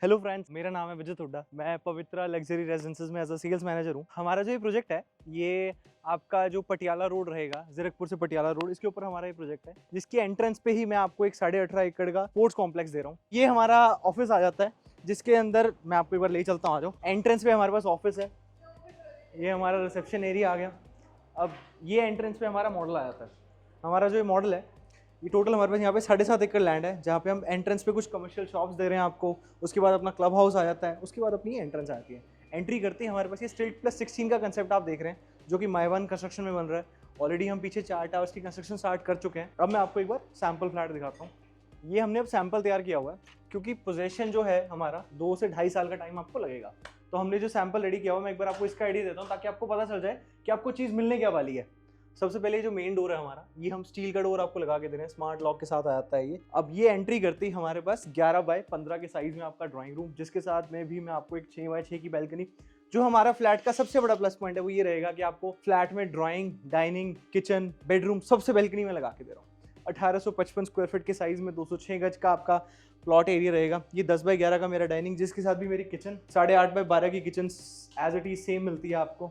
Hello friends, मेरा नाम है विजय हुड्डा। मैं पवित्रा लग्जरी रेजिडेंसेज में एज अ सेल्स मैनेजर हूँ। हमारा जो ये प्रोजेक्ट है ये आपका जो पटियाला रोड रहेगा, जीरकपुर से पटियाला रोड, इसके ऊपर हमारा ये प्रोजेक्ट है, जिसकी एंट्रेंस पे ही मैं आपको एक 18.5 एकड़ का स्पोर्ट्स कॉम्प्लेक्स दे रहा हूँ। ये हमारा ऑफिस आ जाता है, जिसके अंदर मैं आपको एक बार ले चलता हूँ। आ जाओ। एंट्रेंस पे हमारे पास ऑफिस है, ये हमारा रिसेप्शन एरिया आ गया। अब ये एंट्रेंस पे हमारा मॉडल आ जाता है। हमारा जो ये मॉडल है, ये टोटल हमारे पास यहाँ पे 7.5 एकड़ लैंड है, जहाँ पे हम एंट्रेंस पे कुछ कमर्शियल शॉप्स दे रहे हैं आपको। उसके बाद अपना क्लब हाउस आ जाता है, उसके बाद अपनी एंट्रेंस आती है। एंट्री करते ही हमारे पास ये स्ट्रीट प्लस 16 का कंसेप्ट आप देख रहे हैं, जो कि माइवान कंस्ट्रक्शन में बन रहा है। ऑलरेडी हम पीछे 4 टावर्स की कंस्ट्रक्शन स्टार्ट कर चुके हैं। अब मैं आपको एक बार सैम्पल फ्लैट दिखाता हूँ। ये हमने अब सैम्पल तैयार किया हुआ है, क्योंकि पोजेशन जो है हमारा 2 से 2.5 साल का टाइम आपको लगेगा। तो हमने जो सैम्पल रेडी किया हुआ, मैं एक बार आपको इसका आइडिया देता हूँ, ताकि आपको पता चल जाए कि आपको चीज़ मिलने क्या वाली है। सबसे पहले जो मेन डोर है हमारा, ये हम स्टील का डोर आपको लगा के दे रहे हैं, स्मार्ट लॉक के साथ आ जाता है ये। अब ये एंट्री करते ही हमारे पास 11 बाय 15 के साइज में आपका ड्राइंग रूम, जिसके साथ में भी मैं आपको एक 6 बाय 6 की बैल्कनी। जो हमारा फ्लैट का सबसे बड़ा प्लस पॉइंट है वो ये रहेगा कि आपको फ्लैट में ड्राइंग, डाइनिंग, किचन, बेडरूम सबसे बैल्कनी में लगा के दे रहा हूँ। 1855 स्क्वायर फीट के साइज में 206 गज का आपका प्लॉट एरिया रहेगा। ये 10 बाय 11 का मेरा डाइनिंग, जिसके साथ भी मेरी किचन 8.5 बाय 12 की kitchen as it is same मिलती है आपको,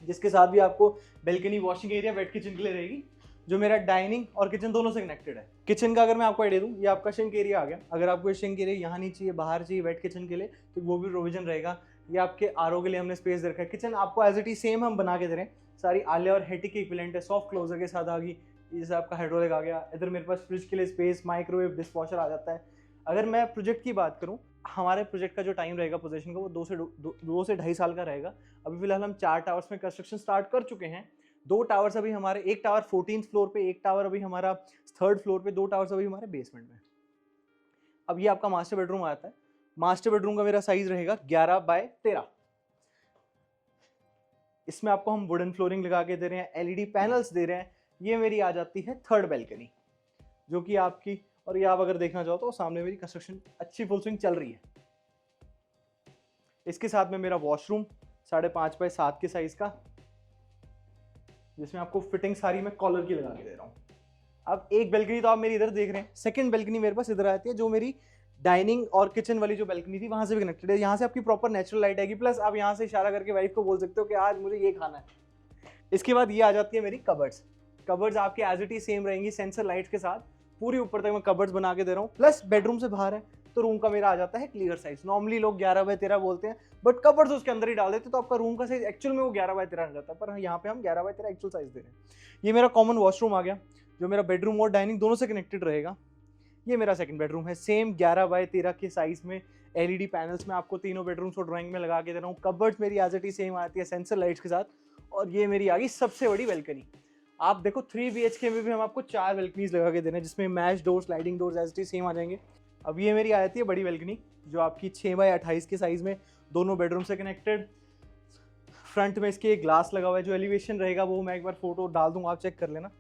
जिसके साथ भी आपको balcony, washing area, wet kitchen के लिए रहेगी। जो मेरा डाइनिंग और किचन दोनों से कनेक्टेड है। किचन का अगर मैं आपको आइडिया दूं, ये आपका सिंक एरिया आ गया। अगर आपको सिंक एरिया यहाँ नहीं चाहिए, बाहर चाहिए वेट किचन के लिए, तो वो भी प्रोविजन रहेगा। ये आपके आरओ के लिए हमने स्पेस दे रखा है। किचन आपको एज इट इज सेम हम बना के दे रहे हैं। सारी आलिया और हेटिक की इक्विवेलेंट है, सॉफ्ट क्लोजर के साथ आ गई। जैसे आपका हाइड्रोलिक आ गया। इधर मेरे पास फ्रिज के लिए स्पेस, माइक्रोवेव, डिशवॉशर आ जाता है। अगर मैं प्रोजेक्ट की बात करूं, हमारे प्रोजेक्ट का जो टाइम रहेगा पोजीशन का, वो 2 से 2.5 साल का रहेगा। अभी फिलहाल हम 4 टावर्स में कंस्ट्रक्शन स्टार्ट कर चुके हैं। 2 टावर्स अभी हमारे, एक टावर 14th फ्लोर पे, एक टावर अभी हमारा 3rd फ्लोर पे, 2 टावर्स अभी हमारे बेसमेंट में। अब ये आपका मास्टर बेडरूम आता है। मास्टर बेडरूम का मेरा साइज रहेगा 11 बाय 13। इसमें आपको हम वुडन फ्लोरिंग लगा के दे रहे हैं, एलईडी पैनल्स दे रहे हैं। ये मेरी आ जाती है 3rd बैल्कनी, जो कि आपकी, और ये आप अगर देखना चाहो तो सामने मेरी कंस्ट्रक्शन अच्छी फुल स्विंग चल रही है। इसके साथ में मेरा वॉशरूम 5.5 बाय 7 के साइज का, जिसमें आपको फिटिंग सारी मैं कॉलर की लगा के दे रहा हूँ। अब एक बैल्कनी तो आप मेरी इधर देख रहे हैं, सेकंड बैल्कनी मेरे पास इधर आती है, जो मेरी डाइनिंग और किचन वाली जो बैल्कनी थी वहां से भी कनेक्टेड है। यहाँ से आपकी प्रॉपर नेचुरल लाइट आएगी, प्लस आप यहाँ से इशारा करके वाइफ को बोल सकते हो कि आज मुझे ये खाना है। इसके बाद ये आ जाती है मेरी कबर्ड्स। कबर्ड्स आपके एज इट इज सेम रहेंगी, सेंसर लाइट्स के साथ। पूरी ऊपर तक मैं कबर्ड्स बना के दे रहा हूँ। प्लस बेडरूम से बाहर है, तो रूम का मेरा आ जाता है क्लियर साइज। नॉर्मली लोग 11 बाय 13 बोलते हैं, बट कबर्ड्स उसके अंदर ही डाल देते, तो आपका रूम का साइज एक्चुअल में वो 11 बाय 13 आ जाता है। पर यहाँ पे हम 11 बाय 13 एक्चुअल साइज दे रहे हैं। ये मेरा कॉमन वॉशरूम आ गया, जो मेरा बेडरूम और डाइनिंग दोनों से कनेक्टेड रहेगा। ये मेरा सेकंड बेडरूम है, सेम 11 बाय 13 के साइज में। एलईडी पैनल्स में आपको तीनों बेडरूम्स को ड्राइंग में लगा के दे रहा हूँ। कबर्ड्स मेरी एज इट इज सेम आती है, सेंसर लाइट्स के साथ। और ये मेरी आ गई सबसे बड़ी बैल्कनी। आप देखो 3 BHK में भी हम आपको 4 बैल्कनीज लगा के दे रहे हैं, जिसमें mesh door, sliding doors as it is same आ जाएंगे। अब ये मेरी आ जाती है बड़ी बैल्कनी, जो आपकी 6 बाय 28 के साइज में, दोनों बेडरूम से कनेक्टेड। फ्रंट में इसके ग्लास लगा हुआ है। जो एलिवेशन रहेगा वो मैं एक बार फोटो डाल दूंगा, आप चेक कर लेना।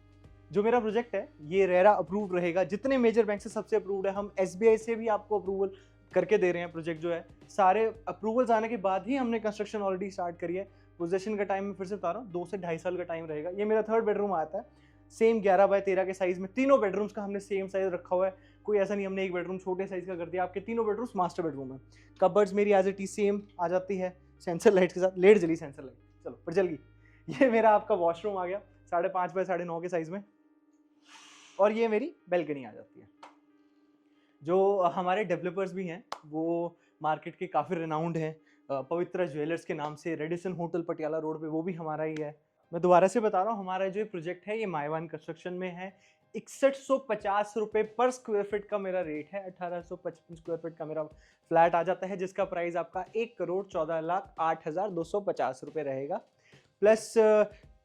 जो मेरा प्रोजेक्ट है ये रेरा अप्रूव्ड रहेगा। जितने मेजर बैंक से सबसे अप्रूव्ड है। हम SBI से भी आपको अप्रूवल करके दे रहे हैं। प्रोजेक्ट जो है, सारे अप्रूवल्स आने के बाद ही हमने कंस्ट्रक्शन ऑलरेडी स्टार्ट करी है। पोजेशन का टाइम मैं फिर से बता रहा हूँ, 2 से 2.5 साल का टाइम रहेगा। ये मेरा 3rd बेडरूम आता है, सेम 11 बाय 13 के साइज में। तीनों बेडरूम्स का हमने सेम साइज रखा हुआ है, कोई ऐसा नहीं हमने एक बेडरूम छोटे साइज का कर दिया। आपके तीनों बेडरूम्स मास्टर बेडरूम है। कबर्ड्स मेरी एज इट इज सेम आ जाती है, सेंसर लाइट के साथ। लेट जली सेंसर लाइट, चलो पर जल गई। ये मेरा आपका वॉशरूम आ गया 5.5 बाय 9.5 के साइज में। और ये मेरी बैल्कनी आ जाती है। जो हमारे डेवलपर्स भी हैं, वो मार्केट के काफ़ी रिनाउंड हैं। पवित्रा ज्वेलर्स के नाम से रेडिसन होटल पटियाला रोड पे, वो भी हमारा ही है। मैं दोबारा से बता रहा हूँ, हमारा जो प्रोजेक्ट है ये माइवान कंस्ट्रक्शन में है। 6150 रुपये पर स्क्वायर फीट का मेरा रेट है। 1855 स्क्वायर फीट का मेरा फ्लैट आ जाता है, जिसका प्राइस आपका 1,14,08,250 रुपये रहेगा। प्लस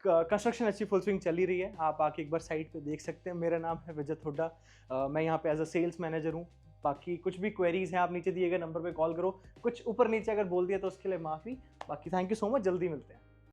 कंस्ट्रक्शन अच्छी फुल स्विंग चली रही है। आप आके एक बार साइट पे देख सकते हैं। मेरा नाम है विजय हुड्डा। मैं यहाँ पे एज अ सेल्स मैनेजर हूँ। बाकी कुछ भी क्वेरीज हैं, आप नीचे दिए गए नंबर पे कॉल करो। कुछ ऊपर नीचे अगर बोल दिया तो उसके लिए माफ़ी। बाकी थैंक यू सो मच, जल्दी मिलते हैं।